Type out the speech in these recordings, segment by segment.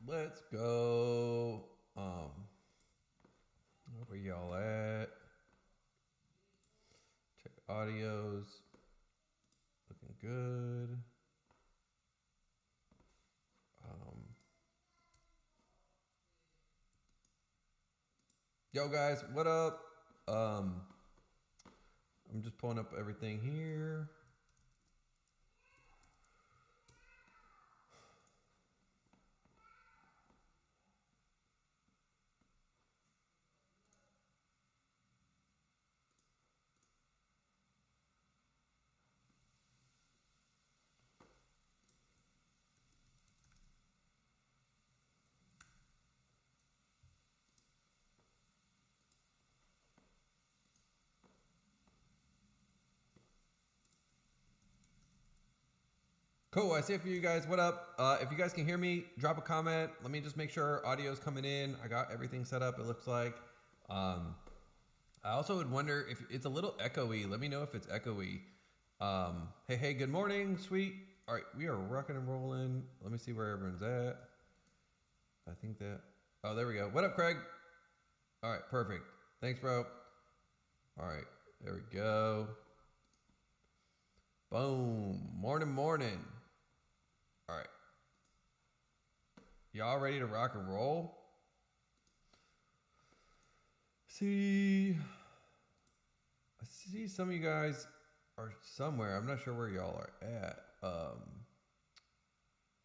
let's go. Where y'all at? Check audios. Looking good. Yo guys, what up? I'm just pulling up everything here. Cool, I see it for you guys. What up? If you guys can hear me, drop a comment. Let me just make sure audio's coming in. I got everything set up, it looks like. I also would wonder if it's a little echoey. Let me know if it's echoey. Hey, good morning, sweet. All right, we are rocking and rolling. Let me see where everyone's at. I think that, oh, there we go. What up, Craig? All right, perfect. Thanks, bro. All right, there we go. Boom, morning. All right. Y'all ready to rock and roll? See, I see some of you guys are somewhere. I'm not sure where y'all are at.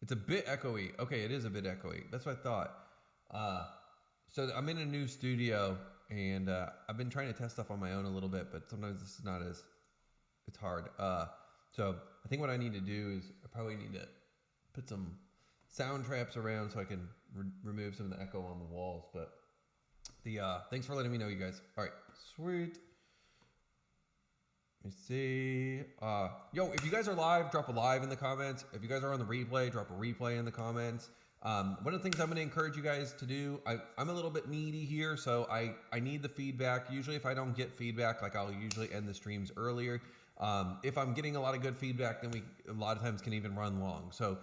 It's a bit echoey. Okay, it is a bit echoey. That's what I thought. So I'm in a new studio, and I've been trying to test stuff on my own a little bit, but sometimes this is not as, it's hard. So I think what I need to do is I probably need to put some sound traps around so I can remove some of the echo on the walls. But thanks for letting me know, you guys. All right, sweet. Let me see. Yo, if you guys are live, drop a live in the comments. If you guys are on the replay, drop a replay in the comments. One of the things I'm going to encourage you guys to do, I'm a little bit needy here, so I need the feedback. Usually if I don't get feedback, like I'll usually end the streams earlier. If I'm getting a lot of good feedback, then we a lot of times can even run long. So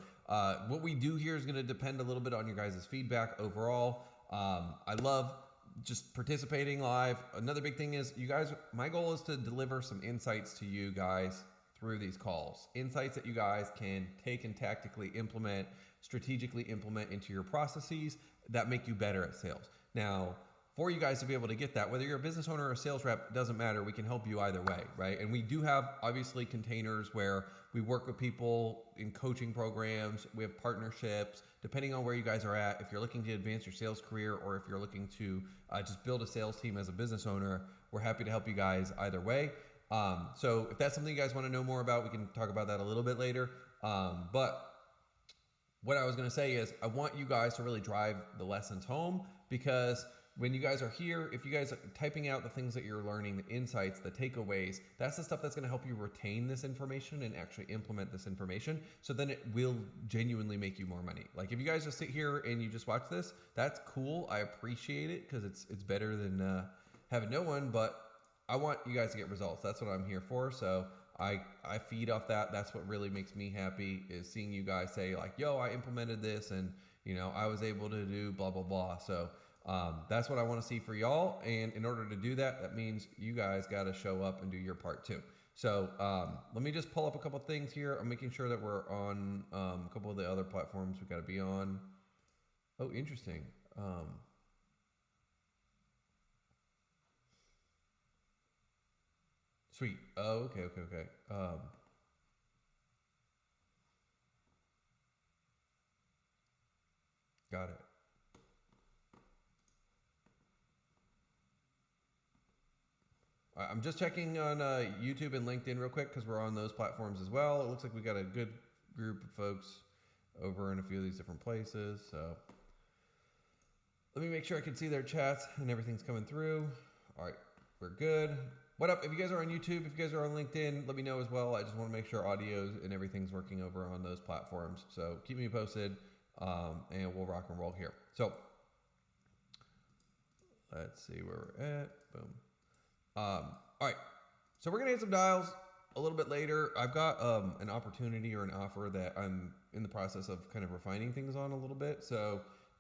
what we do here is going to depend a little bit on your guys' feedback overall. I love just participating live. Another big thing is you guys, my goal is to deliver some insights to you guys through these calls. Insights that you guys can take and tactically implement, strategically implement into your processes that make you better at sales. Now, for you guys to be able to get that, whether you're a business owner or a sales rep, doesn't matter. We can help you either way, right? And we do have obviously containers where we work with people in coaching programs. We have partnerships, depending on where you guys are at. If you're looking to advance your sales career or if you're looking to just build a sales team as a business owner, we're happy to help you guys either way. So if that's something you guys want to know more about, we can talk about that a little bit later. But what I was going to say is I want you guys to really drive the lessons home, because when you guys are here, if you guys are typing out the things that you're learning, the insights, the takeaways, that's the stuff that's going to help you retain this information and actually implement this information. So then it will genuinely make you more money. Like if you guys just sit here and you just watch this, that's cool. I appreciate it because it's better than having no one, but I want you guys to get results. That's what I'm here for. So I feed off that. That's what really makes me happy, is seeing you guys say like, yo, I implemented this and I was able to do blah, blah, blah. So that's what I want to see for y'all. And in order to do that, that means you guys got to show up and do your part too. So let me just pull up a couple things here. I'm making sure that we're on a couple of the other platforms we got to be on. Oh, interesting. Sweet. Oh, okay. Got it. I'm just checking on YouTube and LinkedIn real quick because we're on those platforms as well. It looks like we got a good group of folks over in a few of these different places. So let me make sure I can see their chats and everything's coming through. All right, we're good. What up? If you guys are on YouTube, if you guys are on LinkedIn, let me know as well. I just want to make sure audio and everything's working over on those platforms. So keep me posted and we'll rock and roll here. So let's see where we're at. Boom. All right, so we're gonna hit some dials a little bit later. I've got an opportunity or an offer that I'm in the process of kind of refining things on a little bit. So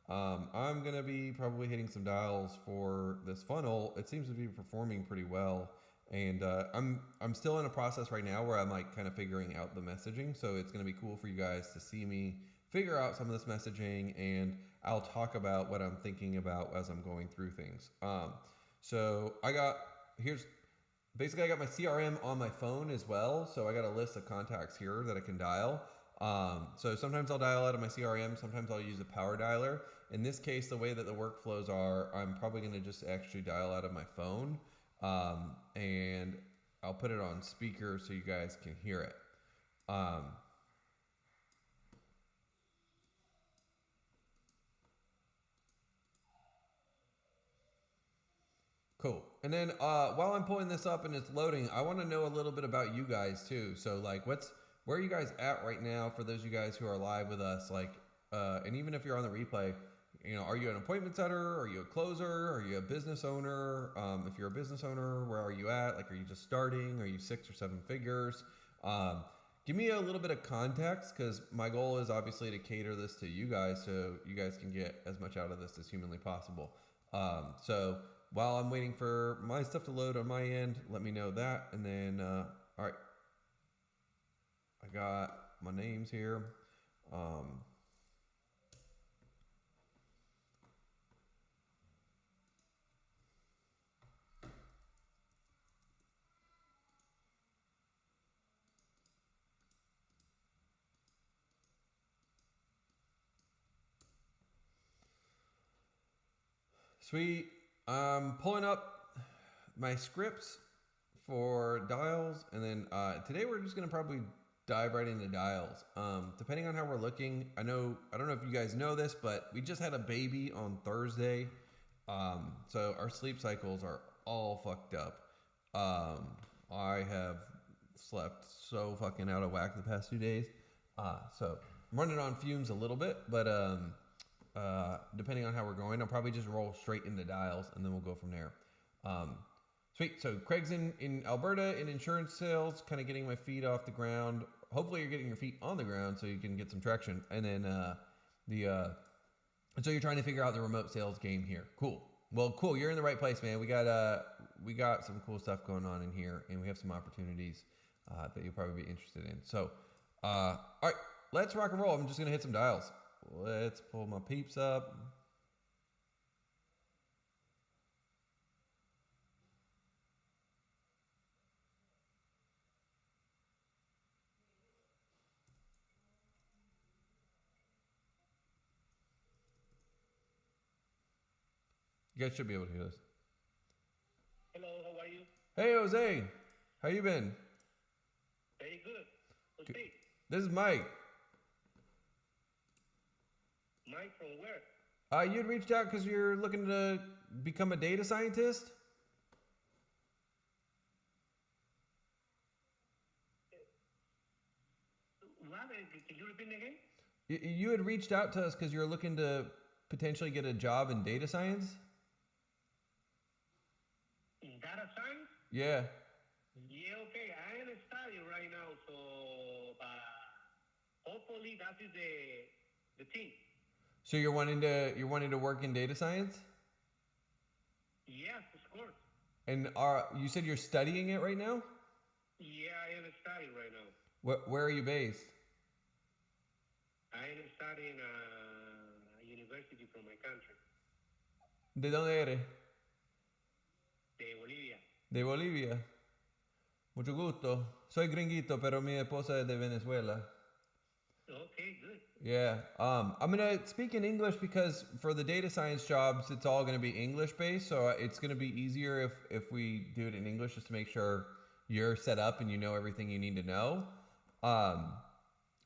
I'm gonna be probably hitting some dials for this funnel. It seems to be performing pretty well, and I'm still in a process right now where I'm like kind of figuring out the messaging. So it's gonna be cool for you guys to see me figure out some of this messaging, and I'll talk about what I'm thinking about as I'm going through things. So here's basically I got my CRM on my phone as well, so I got a list of contacts here that I can dial. So sometimes I'll dial out of my CRM, sometimes I'll use a power dialer. In this case, the way that the workflows are, I'm probably going to just actually dial out of my phone, and I'll put it on speaker so you guys can hear it. Cool. And then while I'm pulling this up and it's loading, I want to know a little bit about you guys too. So like, where are you guys at right now? For those of you guys who are live with us, like, and even if you're on the replay, you know, are you an appointment setter? Are you a closer? Are you a business owner? If you're a business owner, where are you at? Like, are you just starting? Are you 6 or 7 figures? Give me a little bit of context, because my goal is obviously to cater this to you guys so you guys can get as much out of this as humanly possible. So while I'm waiting for my stuff to load on my end, let me know that. And then, all right, I got my names here. Sweet. I'm pulling up my scripts for dials, and then today we're just gonna probably dive right into dials. Depending on how we're looking, I don't know if you guys know this, but we just had a baby on Thursday, so our sleep cycles are all fucked up. I have slept so fucking out of whack the past 2 days, so I'm running on fumes a little bit, but depending on how we're going, I'll probably just roll straight into dials and then we'll go from there. Sweet. So Craig's in Alberta in insurance sales, kind of getting my feet off the ground. Hopefully you're getting your feet on the ground so you can get some traction. And then so you're trying to figure out the remote sales game here. Cool. Well, cool. You're in the right place, man. We got some cool stuff going on in here, and we have some opportunities that you'll probably be interested in. So, all right, let's rock and roll. I'm just gonna hit some dials. Let's pull my peeps up. You guys should be able to hear this. Hello, how are you? Hey, Jose. How you been? Very good. Okay. This is Mike. Mike from where? You'd reached out because you're looking to become a data scientist? What? Can you repeat again? You had reached out to us because you're looking to potentially get a job in data science? In data science? Yeah. Yeah, okay. I am studying right now, so hopefully that is the thing. So you're wanting to work in data science? Yes, of course. And you said you're studying it right now? Yeah, I am studying right now. Where are you based? I am studying a university from my country. ¿De dónde eres? De Bolivia. De Bolivia. Mucho gusto. Soy gringuito, pero mi esposa es de Venezuela. Okay, good. Yeah. I'm gonna speak in English because for the data science jobs, it's all gonna be English based. So it's gonna be easier if we do it in English, just to make sure you're set up and you know everything you need to know.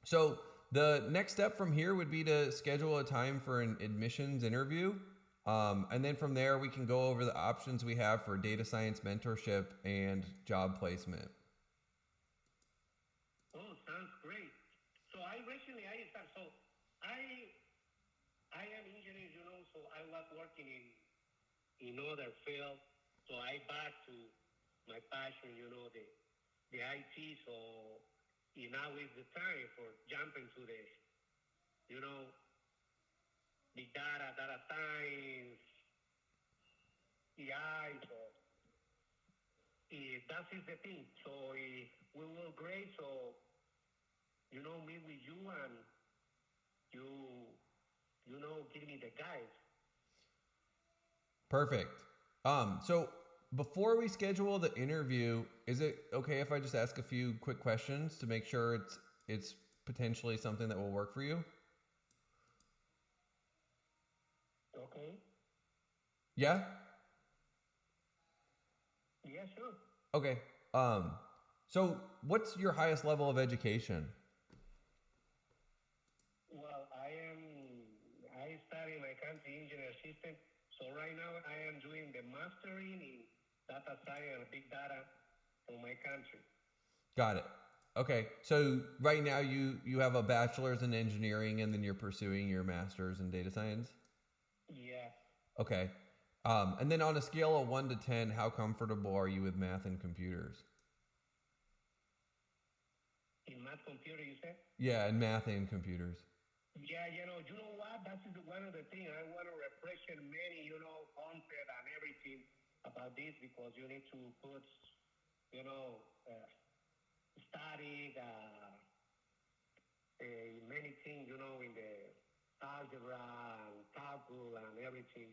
So the next step from here would be to schedule a time for an admissions interview. And then from there, we can go over the options we have for data science mentorship and job placement. Oh, sounds great. So I am engineer, so I was working in other field. So I back to my passion, the IT. So now is the time for jumping to the, big data, data science, AI. So that is the thing. So we will grade. So meet with you and you give me the guys. Perfect. So before we schedule the interview, is it okay if I just ask a few quick questions to make sure it's potentially something that will work for you? Okay. Yeah? Yeah, sure. Okay. So what's your highest level of education? Well, I study my country engineer system. So right now I am doing the mastering in data science and big data for my country. Got it. Okay. So right now you have a bachelor's in engineering and then you're pursuing your master's in data science? Yeah. Okay. And then on a scale of 1 to 10, how comfortable are you with math and computers? In math computer, you said? Yeah, and math and computers. Yeah, you know what? That is one of the things I want to refresh many, concept and everything about this because you need to put, study many things, in the algebra and calculus and everything.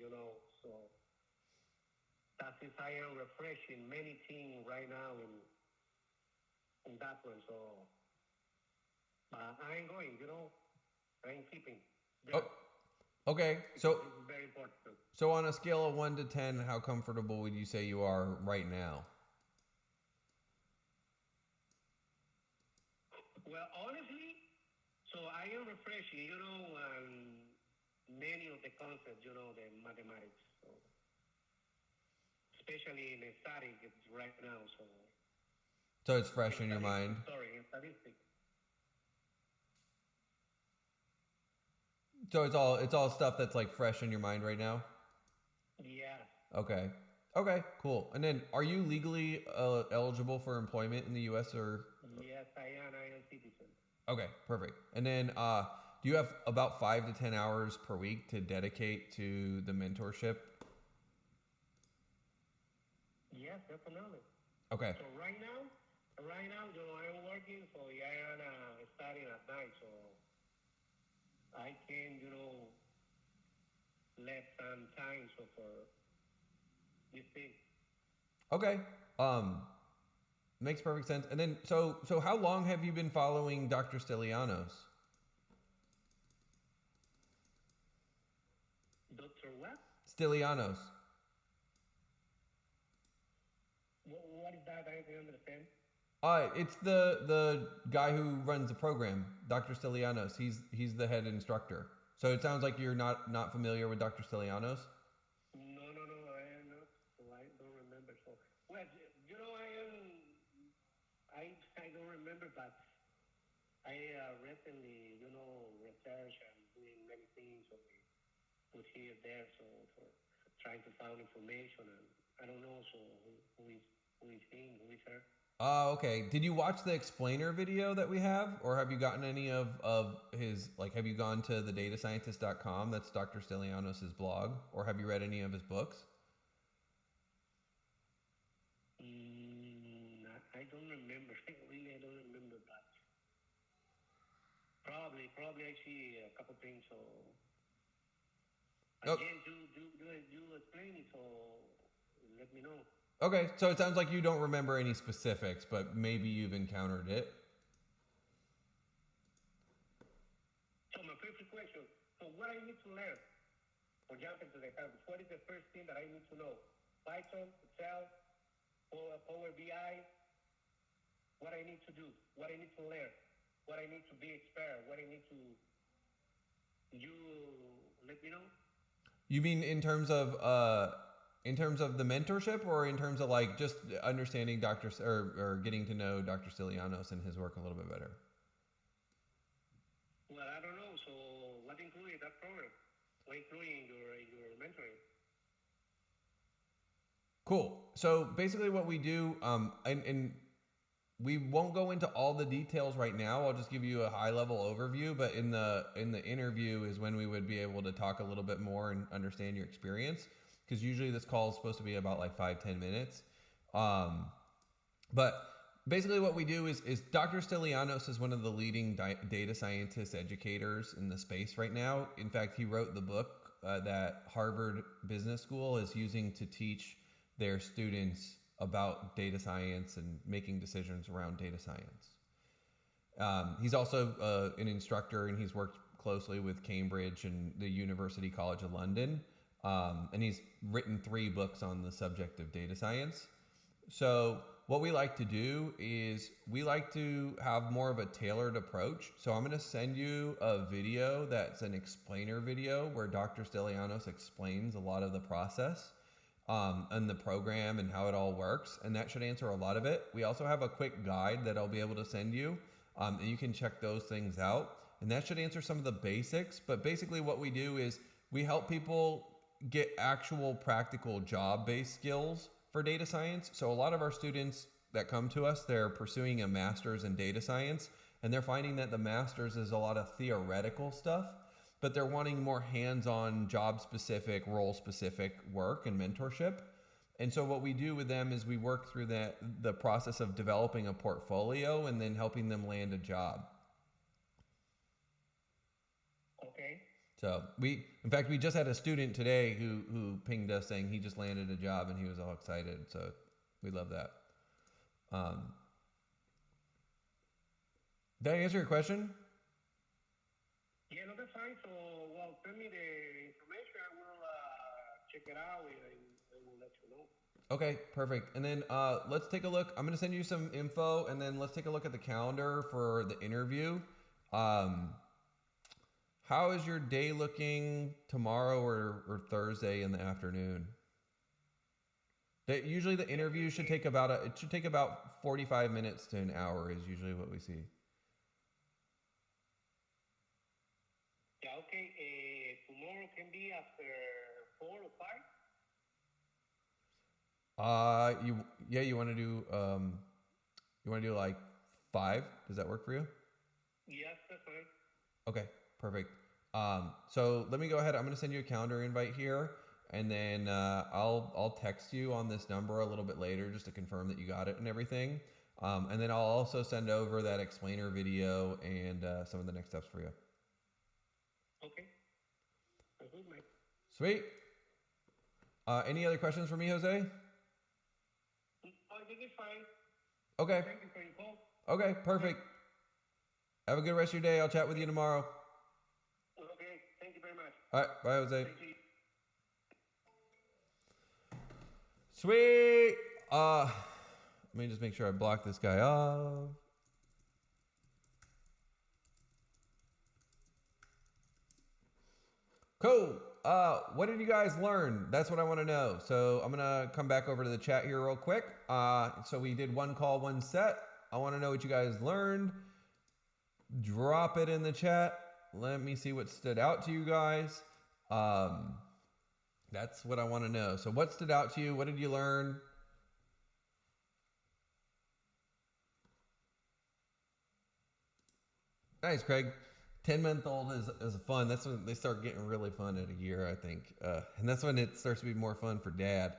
So that is I am refreshing many things right now in that one. So I ain't going, I ain't keeping. Oh, okay. So This is very important. so on a scale of 1 to 10, how comfortable would you say you are right now? Well, honestly, so I am refreshing, many of the concepts, the mathematics. So especially in static, it's right now. So So it's fresh in your mind. Sorry, in statistics. So it's all stuff that's like fresh in your mind right now? Yeah. Okay. Okay, cool. And then are you legally eligible for employment in the US or Yes, I am. I am citizen. Okay, perfect. And then do you have about 5 to 10 hours per week to dedicate to the mentorship? Yes, definitely. Okay. So right now, I'm working. So yeah, I'm starting at night. So I can, let some time so for this thing. Okay. Makes perfect sense. And then so how long have you been following Dr. Stelianos? Doctor what? Stelianos. What is that? I don't understand. It's the guy who runs the program, Dr. Stelianos. He's the head instructor. So it sounds like you're not familiar with Dr. Stelianos. No, I am not. So I don't remember. So well, I don't remember, but I recently, research and doing many things. So put here there. So for trying to find information, and I don't know. So who is him? Who is her? Oh, okay. Did you watch the explainer video that we have? Or have you gotten any of his, like, have you gone to thedatascientist.com? That's Dr. Stelianos' blog. Or have you read any of his books? I don't remember. Really, I don't remember, but probably I see a couple things. So Oh, again, do explain it. So let me know. okay, so it sounds like you don't remember any specifics, but maybe you've encountered it. So my first question. So what I need to learn for jumping to the campus? What is the first thing that I need to know? Python, Excel, Power BI. What I need to do? What I need to learn? What I need to be expert? What I need to you let me know? You mean in terms of the mentorship or in terms of like just understanding or getting to know Dr. Stelianos and his work a little bit better? Well, I don't know. So what included that program? What including your mentoring? Cool. So basically what we do, and we won't go into all the details right now. I'll just give you a high level overview, but in the interview is when we would be able to talk a little bit more and understand your experience, because usually this call is supposed to be about like 5-10 minutes. But basically what we do is Dr. Stelianos is one of the leading data scientist educators in the space right now. In fact, he wrote the book that Harvard Business School is using to teach their students about data science and making decisions around data science. He's also an instructor, and he's worked closely with Cambridge and the University College of London. And he's written 3 books on the subject of data science. So what we like to do is we like to have more of a tailored approach. So I'm going to send you a video that's an explainer video where Dr. Stelianos explains a lot of the process and the program and how it all works. And that should answer a lot of it. We also have a quick guide that I'll be able to send you. And you can check those things out. And that should answer some of the basics. But basically what we do is we help people get actual practical job-based skills for data science. So a lot of our students that come to us, they're pursuing a master's in data science, and they're finding that the master's is a lot of theoretical stuff, but they're wanting more hands-on, job-specific, role-specific work and mentorship. And so what we do with them is we work through the process of developing a portfolio and then helping them land a job. Okay. So in fact, we just had a student today who pinged us saying he just landed a job and he was all excited. So we love that. Did I answer your question? Yeah, no, that's fine. So, well, send me the information. I will check it out and I will let you know. Okay, perfect. And then let's take a look. I'm going to send you some info, and then let's take a look at the calendar for the interview. How is your day looking tomorrow or Thursday in the afternoon? Usually the interview should take about 45 minutes to an hour is usually what we see. Yeah, okay. Tomorrow can be after 4 or 5. You want to do like 5? Does that work for you? Yes, that's fine. Okay, perfect. So let me go ahead. I'm going to send you a calendar invite here, and then I'll text you on this number a little bit later just to confirm that you got it and everything. And then I'll also send over that explainer video and some of the next steps for you. Okay. That's good, mate. Sweet. Any other questions for me, Jose? I think it's fine. Okay. Thank you for your call. Okay, perfect. Have a good rest of your day. I'll chat with you tomorrow. Okay, thank you very much. All right, bye, Jose. Thank you. Sweet. Let me just make sure I block this guy off. Cool. What did you guys learn? That's what I want to know. So I'm going to come back over to the chat here real quick. So we did 1 call, 1 set. I want to know what you guys learned. Drop it in the chat. Let me see what stood out to you guys. That's what I want to know. So what stood out to you? What did you learn? Nice, Craig. 10-month-old is fun. That's when they start getting really fun at a year, I think. And that's when it starts to be more fun for dad.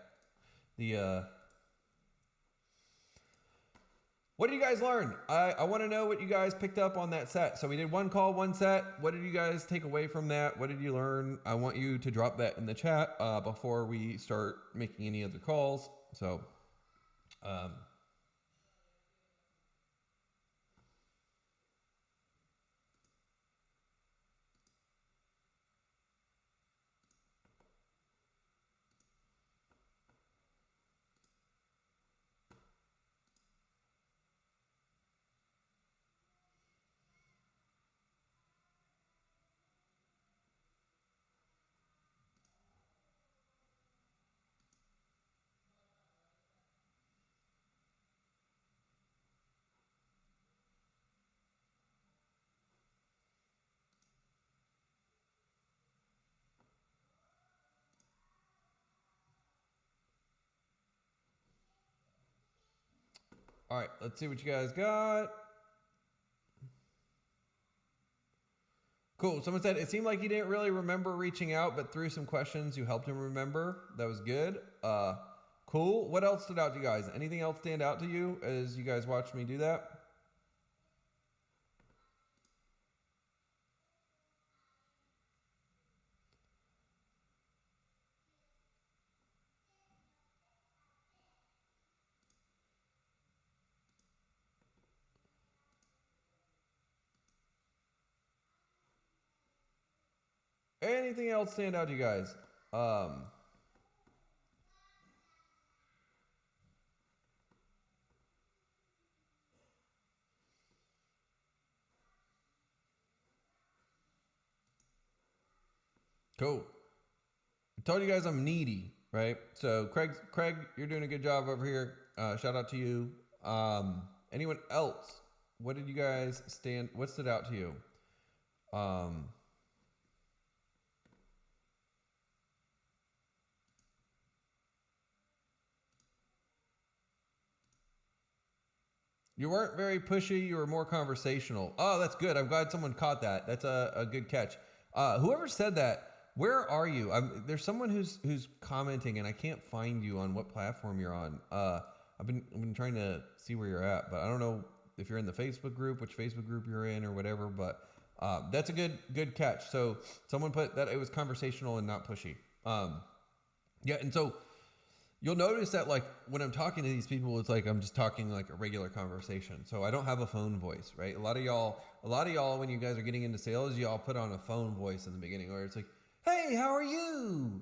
What did you guys learn? I want to know what you guys picked up on that set. So we did 1 call, 1 set. What did you guys take away from that? What did you learn? I want you to drop that in the chat before we start making any other calls. So, All right, let's see what you guys got. Cool. Someone said it seemed like he didn't really remember reaching out, but through some questions you helped him remember. That was good. Cool. What else stood out to you guys? Anything else stand out to you as you guys watched me do that? Anything else stand out to you guys? Cool. I told you guys I'm needy, right? So Craig, you're doing a good job over here. Shout out to you. Anyone else? What did you guys what stood out to you? You weren't very pushy. You were more conversational. Oh, that's good. I'm glad someone caught that. That's a good catch. Whoever said that, where are you? There's someone who's commenting, and I can't find you on what platform you're on. I've been trying to see where you're at, but I don't know if you're in the Facebook group, which Facebook group you're in, or whatever. But that's a good catch. So someone put that it was conversational and not pushy. Yeah, and so you'll notice that like when I'm talking to these people, it's like I'm just talking like a regular conversation. So I don't have a phone voice, right? A lot of y'all, when you guys are getting into sales, y'all put on a phone voice in the beginning, where it's like, "Hey, how are you?"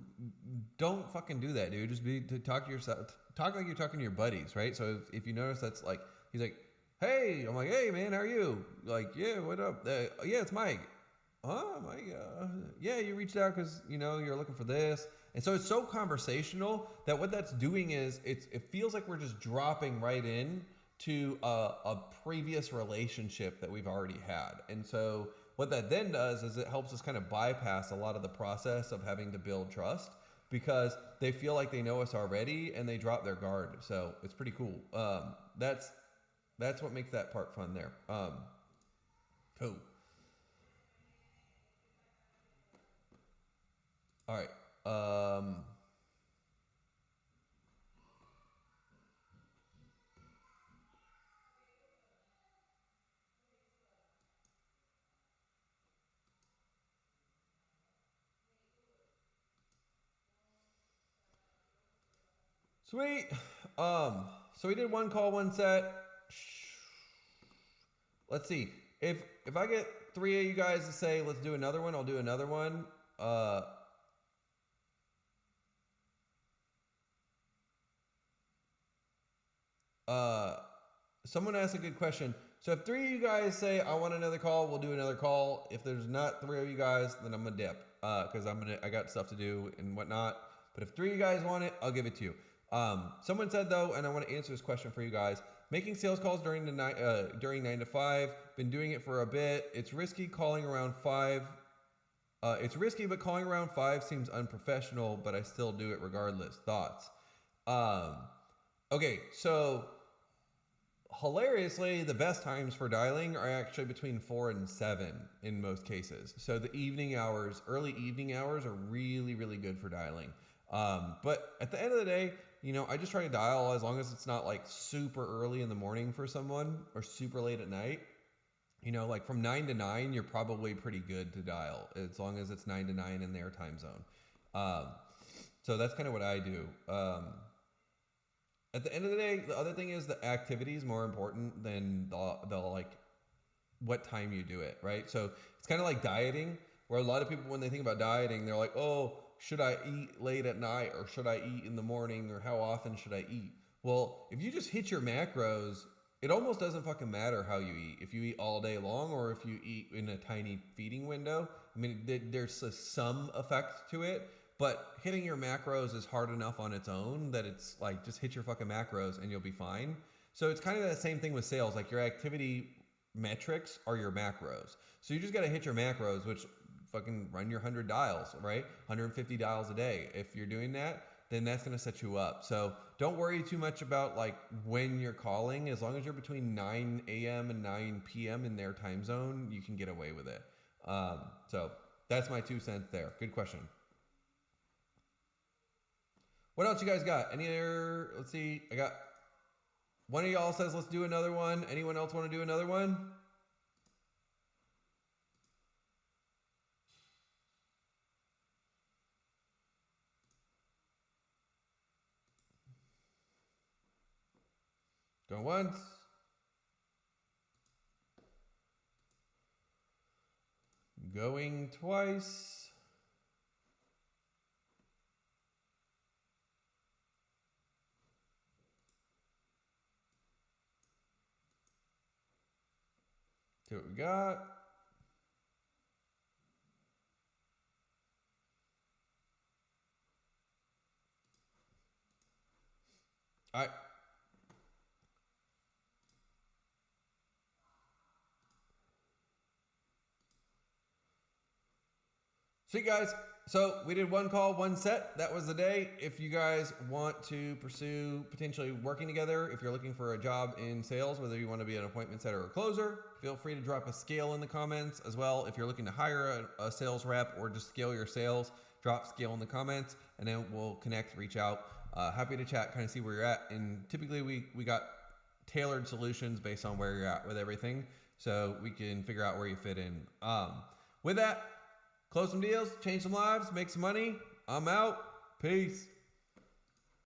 Don't fucking do that, dude. Just talk to yourself. Talk like you're talking to your buddies, right? So if you notice, that's like he's like, "Hey," I'm like, "Hey, man, how are you?" Like, "Yeah, what up?" "Yeah, it's Mike." "Oh, Mike, yeah, you reached out because you're looking for this." And so it's so conversational that what that's doing is it feels like we're just dropping right in to a previous relationship that we've already had. And so what that then does is it helps us kind of bypass a lot of the process of having to build trust, because they feel like they know us already and they drop their guard. So it's pretty cool. That's what makes that part fun there. Cool. All right. Sweet. So we did one call, one set. Let's see. If I get 3 of you guys to say let's do another one, I'll do another one. Someone asked a good question. So if 3 of you guys say I want another call, we'll do another call. If there's not 3 of you guys, then I'm gonna dip because I got stuff to do and whatnot. But if 3 of you guys want it, I'll give it to you. Someone said though, and I want to answer this question for you guys: making sales calls during 9 to 5. Been doing it for a bit. It's risky calling around 5. It's risky, but calling around 5 seems unprofessional. But I still do it regardless. Thoughts? Okay, so hilariously, the best times for dialing are actually between 4 and 7 in most cases. So the evening hours, early evening hours, are really, really good for dialing. But at the end of the day, I just try to dial as long as it's not like super early in the morning for someone or super late at night. Like from 9 to 9, you're probably pretty good to dial as long as it's 9 to 9 in their time zone. So that's kind of what I do. At the end of the day, the other thing is the activity is more important than the like what time you do it, right? So it's kind of like dieting, where a lot of people, when they think about dieting, they're like, "Oh, should I eat late at night or should I eat in the morning, or how often should I eat?" Well, if you just hit your macros, it almost doesn't fucking matter how you eat. If you eat all day long or if you eat in a tiny feeding window, I mean, there's some effect to it. But hitting your macros is hard enough on its own that it's like, just hit your fucking macros and you'll be fine. So it's kind of the same thing with sales. Like, your activity metrics are your macros. So you just got to hit your macros, which fucking run your 100 dials, right? 150 dials a day. If you're doing that, then that's going to set you up. So don't worry too much about like when you're calling. As long as you're between 9 a.m. and 9 p.m. in their time zone, you can get away with it. So that's my 2 cents there. Good question. What else you guys got? Any other, let's see. I got one of y'all says, let's do another one. Anyone else want to do another one? Going once. Going twice. See what we got. All right. Sweet guys. So we did one call, one set. That was the day. If you guys want to pursue potentially working together, if you're looking for a job in sales, whether you want to be an appointment setter or a closer, feel free to drop a scale in the comments as well. If you're looking to hire a sales rep or just scale your sales, drop scale in the comments and then we'll connect, reach out. Happy to chat, kind of see where you're at. And typically we got tailored solutions based on where you're at with everything. So we can figure out where you fit in. With that, close some deals, change some lives, make some money. I'm out. Peace.